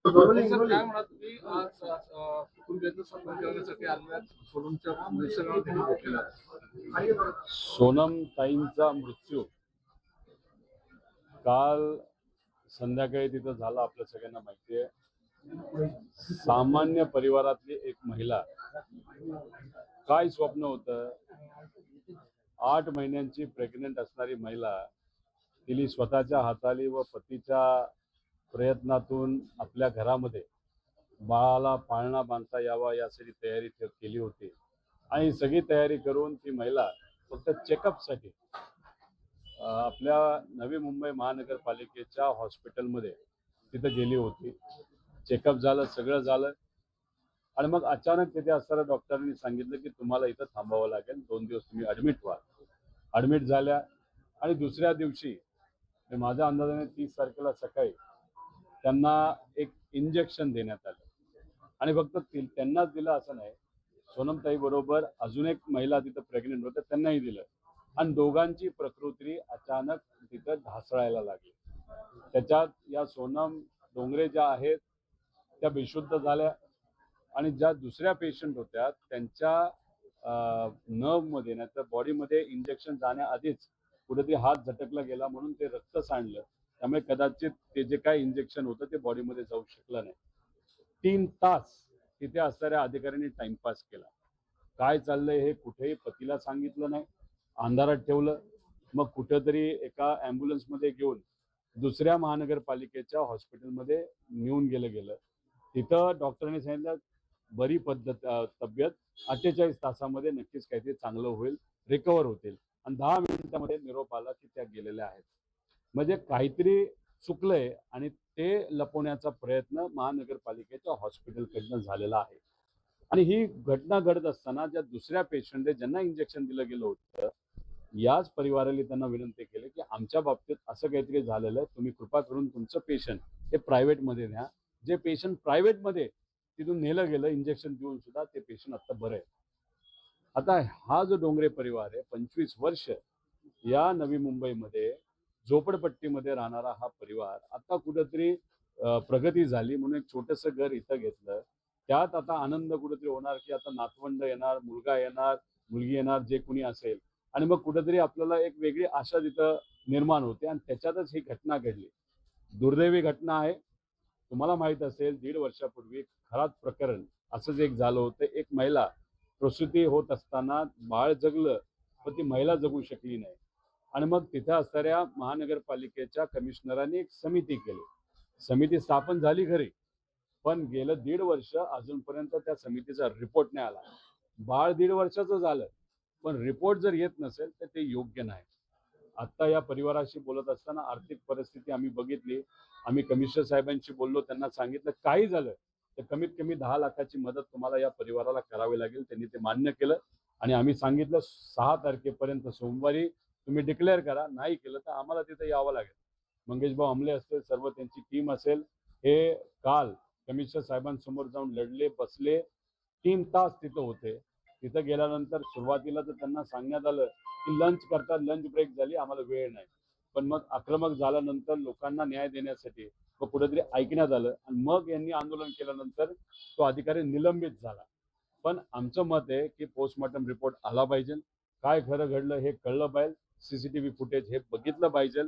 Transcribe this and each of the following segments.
Sir काय म्हणा तुम्ही आज कुटुंबियांचं सन्मान करण्यासाठी आलेल्या सोनमच्या निसर्गाला देखील भेटलेला आहे. सोनम ताईंचा मृत्यू काल संध्याकाळी तिथं झाला आपल्या सगळ्यांना माहिती आहे. सामान्य परिवारातली एक महिला, काय स्वप्न होतं, 8 महिन्यांची प्रेग्नेंट असणारी महिला, तिने स्वतःच्या हाताली व पतीच्या प्रयत्नातून आपल्या घरामध्ये बाळाला पाळणा बांधता यावा यासाठी तयारी केली होती. आणि सगळी तयारी करून ती महिला फक्त चेकअपसाठी आपल्या नवी मुंबई महानगरपालिकेच्या हॉस्पिटलमध्ये तिथं गेली होती. चेकअप झालं, सगळं झालं, आणि मग अचानक तिथे असणाऱ्या डॉक्टरांनी सांगितलं की तुम्हाला इथं थांबावं लागेल, 2 दिवस तुम्ही ॲडमिट व्हा. ॲडमिट झाल्या आणि दुसऱ्या दिवशी माझ्या अंदाजाने 30 तारखेला सकाळी त्यांना एक इंजेक्शन देण्यात आलं. आणि फक्त त्यांनाच दिलं असं नाही, सोनमताई बरोबर अजून एक महिला तिथं प्रेग्नेंट होत्या, त्यांनाही दिलं. आणि दोघांची प्रकृती अचानक तिथं ढासळायला लागली. त्याच्यात या सोनम डोंगरे ज्या आहेत त्या बेशुद्ध झाल्या, आणि ज्या दुसऱ्या पेशंट होत्या त्यांच्या नर्वमध्ये नाही तर बॉडीमध्ये इंजेक्शन जाण्याआधीच कुठेतरी हात झटकला गेला, म्हणून ते रक्त सांडलं. त्यामुळे कदाचित ते जे काय इंजेक्शन होतं ते बॉडीमध्ये जाऊ शकलं नाही. 3 तास तिथे असणाऱ्या अधिकाऱ्यांनी टाइमपास केला. काय चाललंय हे कुठेही पतीला सांगितलं नाही, अंधारात ठेवलं. मग कुठेतरी एका ॲम्ब्युलन्समध्ये घेऊन दुसऱ्या महानगरपालिकेच्या हॉस्पिटलमध्ये नेऊन गेलं. तिथं डॉक्टरांनी सांगितलं बरी तब्येत 48 तासामध्ये नक्कीच काहीतरी चांगलं होईल, रिकवर होतील. आणि 10 मिनिटामध्ये निरोप आला की त्या गेलेल्या आहेत. म्हणजे काहीतरी चुकलंय आणि ते लपवण्याचा प्रयत्न महानगरपालिकेच्या हॉस्पिटलकडनं झालेला आहे. आणि ही घटना घडत असताना ज्या दुसऱ्या पेशंटने ज्यांना इंजेक्शन दिलं गेलं होतं, याच परिवाराने त्यांना विनंती केली की आमच्या बाबतीत असं काहीतरी झालेलं आहे, तुम्ही कृपा करून तुमचं पेशंट हे प्रायव्हेटमध्ये न्या. जे पेशंट प्रायव्हेटमध्ये तिथून नेलं गेलं इंजेक्शन देऊन सुद्धा ते पेशंट आता बरं आहे. आता हा जो डोंगरे परिवार आहे, 25 वर्ष या नवी मुंबईमध्ये झोपडपट्टीमध्ये राहणारा हा परिवार आता कुठेतरी प्रगती झाली म्हणून एक छोटंसं घर इथं घेतलं. त्यात आता आनंद कुठेतरी होणार की आता नातवंड येणार, मुलगा येणार, मुलगी येणार, जे कोणी असेल. आणि मग कुठेतरी आपल्याला एक वेगळी आशा तिथं निर्माण होते, आणि त्याच्यातच ही घटना घडली. दुर्दैवी घटना आहे. तुम्हाला माहित असेल 1.5 वर्षापूर्वी खरात प्रकरण असंच एक झालं होतं. एक महिला प्रसूती होत असताना बाळ जगलं, पण ती महिला जगू शकली नाही. आणि मग तिथे असणाऱ्या महानगरपालिकेच्या कमिशनरांनी एक समिती केली. समिती स्थापन झाली खरी, पण गेलं 1.5 वर्ष अजूनपर्यंत त्या समितीचा रिपोर्ट नाही आला. बाळ 1.5 वर्षाचं झालं, पण रिपोर्ट जर येत नसेल तर ते योग्य नाही. आत्ता या परिवाराशी बोलत असताना आर्थिक परिस्थिती आम्ही बघितली. आम्ही कमिशनर साहेबांशी बोललो, त्यांना सांगितलं काही झालं तर कमीत कमी 10 लाखाची मदत तुम्हाला या परिवाराला करावी लागेल. त्यांनी ते मान्य केलं. आणि आम्ही सांगितलं 6 तारखेपर्यंत सोमवारी तुम्ही डिक्लेअर करा, नाही केलं तर आम्हाला तिथे यावं लागेल. मंगेशभाऊ आमले असतील, सर्व त्यांची टीम असेल, हे काल कमिशनर साहेबांसमोर जाऊन लढले, बसले. 3 तास तिथं होते. तिथं गेल्यानंतर सुरुवातीला तर त्यांना सांगण्यात आलं की लंच करता, लंच ब्रेक झाली, आम्हाला वेळ नाही. पण मग आक्रमक झाल्यानंतर लोकांना न्याय देण्यासाठी व कुठेतरी ऐकण्यात आलं, आणि मग यांनी आंदोलन केल्यानंतर तो अधिकारी निलंबित झाला. पण आमचं मत आहे की पोस्टमॉर्टम रिपोर्ट आला पाहिजे, काय खरं घडलं हे कळलं पाहिजे, सीसीटीव्ही फुटेज हे बघितलं पाहिजे.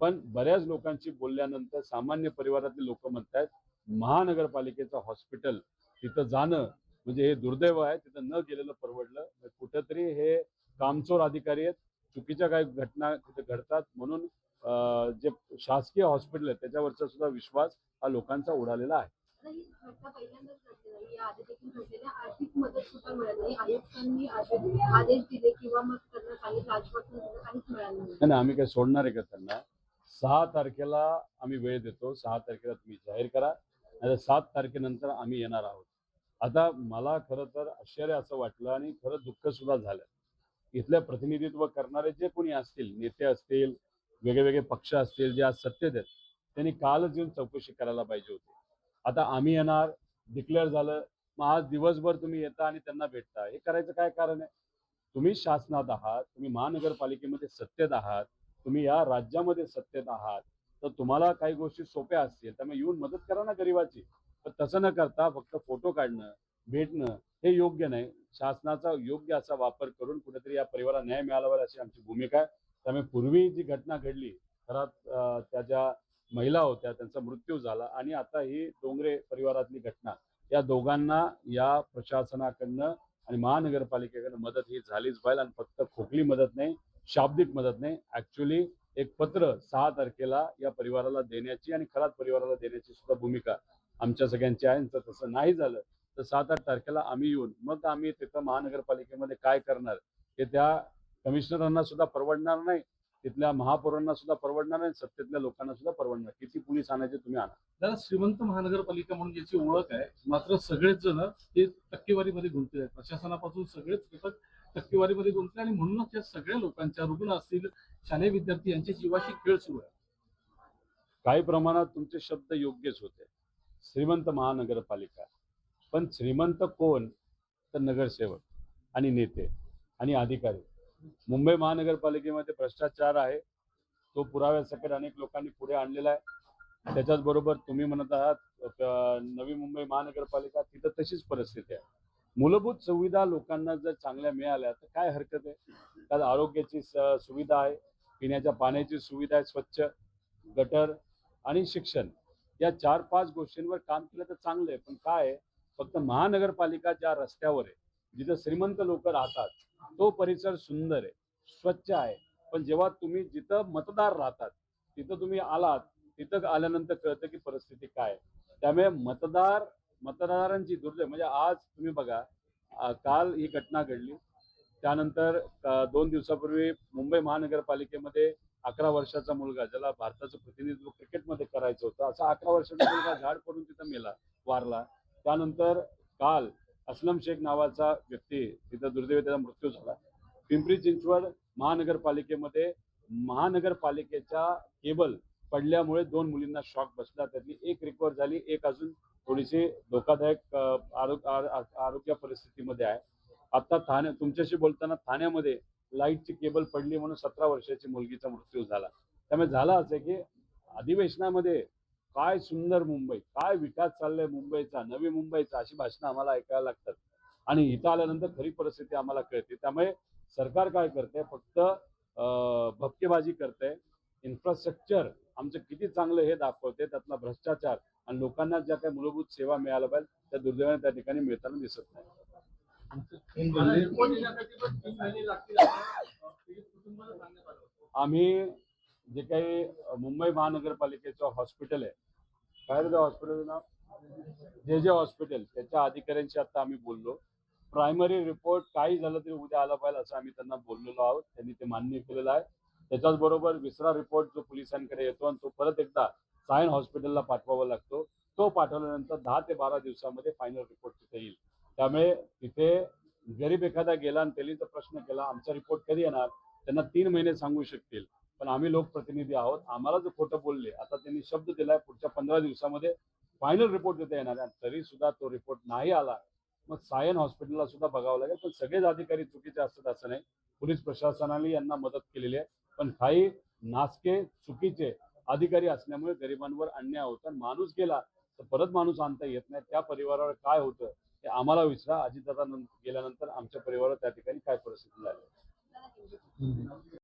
पण बऱ्याच लोकांशी बोलल्यानंतर सामान्य परिवारातले लोक म्हणतात महानगरपालिकेचं हॉस्पिटल तिथं जाणं म्हणजे हे दुर्दैव आहे, तिथं न गेलेलं परवडलं. कुठेतरी हे कामचोर अधिकारी आहेत, चुकीच्या काही घटना तिथे घडतात, म्हणून जे शासकीय हॉस्पिटल आहे त्याच्यावरचा सुद्धा विश्वास हा लोकांचा उडालेला आहे. नाही, आम्ही काय सोडणार आहे का त्यांना? 6 तारखेला आम्ही वेळ देतो. 6 तारखेला तुम्ही जाहीर करा, नाही 7 तारखेनंतर आम्ही येणार आहोत. आता मला खरं तर आश्चर्य असं वाटलं आणि खरं दुःख सुद्धा झालं. इथलं प्रतिनिधित्व करणारे जे कोणी असतील, नेते असतील, वेगवेगळे पक्ष असतील, जे आज सत्तेत आहेत, त्यांनी कालच येऊन चौकशी करायला पाहिजे होती. आता आम्ही येणार, डिक्लेअर झालं, मग आज दिवसभर तुम्ही येता आणि त्यांना भेटता, हे करायचं काय कारण आहे? तुम्ही शासनात आहात, तुम्ही महानगरपालिकेमध्ये सत्तेत आहात, तुम्ही या राज्यामध्ये सत्तेत आहात, तर तुम्हाला काही गोष्टी सोप्या असतील त्यामुळे येऊन मदत करा ना गरिबाची. पण तसं न करता फक्त फोटो काढणं, भेटणं हे योग्य नाही. शासनाचा योग्य असा वापर करून कुठेतरी या परिवाराला न्याय मिळाला पाहिजे अशी आमची भूमिका आहे. त्यामुळे पूर्वी जी घटना घडली घरात त्या ज्या महिला होत्या त्यांचा मृत्यू झाला आणि आता ही डोंगरे परिवारातली घटना, या दोघांना या प्रशासनाकडनं आणि महानगरपालिकेकडनं मदत ही झालीच पाहिजे. आणि फक्त खोकली मदत नाही, शाब्दिक मदत नाही, ऍक्च्युली एक पत्र 6 तारखेला या परिवाराला देण्याची आणि खरात परिवाराला देण्याची सुद्धा भूमिका आमच्या सगळ्यांची आहे. तर तसं नाही झालं तर 7-8 तारखेला आम्ही येऊन मग आम्ही तिथं महानगरपालिकेमध्ये काय करणार हे त्या कमिशनरांना सुद्धा परवडणार नाही, तिथल्या महापौरांना सुद्धा परवडणार नाही, सत्तेतल्या लोकांना सुद्धा परवडणार. किती पोलीस आणायचे तुम्ही आणा. जरा श्रीमंत महानगरपालिका म्हणून ज्याची ओळख आहे, मात्र सगळेच जण हे टक्केवारीमध्ये गुंतले आहेत. प्रशासनापासून सगळेच घटक टक्केवारीमध्ये गुंतले आणि म्हणूनच या सगळ्या लोकांच्या, रुग्ण असतील, शालेय विद्यार्थी यांच्या जीवाशी खेळ सुरू आहे. काही प्रमाणात तुमचे शब्द योग्यच होते. श्रीमंत महानगरपालिका, पण श्रीमंत कोण? तर नगरसेवक आणि नेते आणि अधिकारी. मुंबई महानगरपालिकेमध्ये भ्रष्टाचार आहे, तो पुराव्यासकट अनेक लोकांनी पुढे आणलेला आहे. त्याच्याच बरोबर तुम्ही म्हणत आहात नवी मुंबई महानगरपालिका, तिथं तशीच परिस्थिती आहे. मूलभूत सुविधा लोकांना जर चांगल्या मिळाल्या तर काय हरकत आहे. त्यात आरोग्याची सुविधा आहे, पिण्याच्या पाण्याची सुविधा आहे, स्वच्छ गटर आणि शिक्षण, या 4-5 गोष्टींवर काम केलं तर चांगलं आहे. पण काय आहे, फक्त महानगरपालिका ज्या रस्त्यावर आहे, जिथं श्रीमंत लोक राहतात, तो परिसर सुंदर आहे, स्वच्छ आहे. पण जेव्हा तुम्ही जिथं मतदार राहतात तिथं तुम्ही आलात, तिथं आल्यानंतर कळतं की परिस्थिती काय आहे. त्यामुळे मतदारांची दुर्दैव म्हणजे आज तुम्ही बघा, काल ही घटना घडली, त्यानंतर 2 दिवसापूर्वी मुंबई महानगरपालिकेमध्ये 11 वर्षाचा मुलगा, ज्याला भारताचं प्रतिनिधित्व क्रिकेटमध्ये करायचं होतं, असा 11 वर्षाचा मुलगा झाड पडून तिथं वारला. त्यानंतर काल असलम शेख नावाचा व्यक्ती तिथं दुर्दैवी त्याचा मृत्यू झाला. पिंपरी चिंचवड महानगरपालिकेमध्ये महानगरपालिकेच्या केबल पडल्यामुळे 2 मुलींना शॉक बसला. त्यातली एक रिकवर झाली, एक अजून थोडीशी धोकादायक आरोग्य परिस्थितीमध्ये आहे. आता तुमच्याशी बोलताना ठाण्यामध्ये लाईटची केबल पडली म्हणून 17 वर्षाची मुलगीचा मृत्यू झाला. त्यामुळे झालं असं की अधिवेशनामध्ये काय सुंदर मुंबई, काय विकास चाललाय मुंबईचा, नवी मुंबईचा, अशी भाषणं आम्हाला ऐकायला लागतात आणि इथं आल्यानंतर खरी परिस्थिती आम्हाला कळते. त्यामुळे सरकार काय करते, फक्त भपकेबाजी करते. इन्फ्रास्ट्रक्चर आमचं किती चांगलं हे दाखवते, त्यातला भ्रष्टाचार आणि लोकांना ज्या काही मूलभूत सेवा मिळायला पाहिजे त्या दुर्दैवाने त्या ठिकाणी मिळताना दिसत नाही. आम्ही जे काही मुंबई महानगरपालिकेचं हॉस्पिटल आहे, काय त्या हॉस्पिटलचं नाव, जे हॉस्पिटल, त्याच्या अधिकाऱ्यांशी आता आम्ही बोललो. प्रायमरी रिपोर्ट काही झालं तरी उद्या आला पाहिजे असं आम्ही त्यांना बोललेलो आहोत. त्यांनी ते मान्य केलेलं आहे. त्याच्याच बरोबर विसरा रिपोर्ट जो पोलिसांकडे येतो आणि तो परत एकदा सायन हॉस्पिटलला पाठवावा लागतो. तो पाठवल्यानंतर 10 ते 12 दिवसामध्ये फायनल रिपोर्ट तिथे येईल. त्यामुळे तिथे गरीब एखादा गेला आणि तेलीचा प्रश्न केला, आमचा रिपोर्ट कधी येणार, त्यांना 3 महिने सांगू शकतील. पण आम्ही लोकप्रतिनिधी आहोत, आम्हाला जर खोटं बोलले, आता त्यांनी शब्द दिलाय पुढच्या 15 दिवसामध्ये फायनल रिपोर्ट तिथे येणार आहे, तरी सुद्धा तो रिपोर्ट नाही आला, मग सायन हॉस्पिटलला सुद्धा बघावं लागेल. पण सगळेच अधिकारी चुकीचे असतात असं नाही. पोलीस प्रशासनाने यांना मदत केलेली आहे, पण काही नासके चुकीचे अधिकारी असल्यामुळे गरिबांवर अन्याय होता. माणूस गेला तर परत माणूस आणता येत नाही. त्या परिवारावर काय होतं ते आम्हाला विचारा. अजितदादा गेल्यानंतर आमच्या परिवारावर त्या ठिकाणी काय परिस्थिती झाली.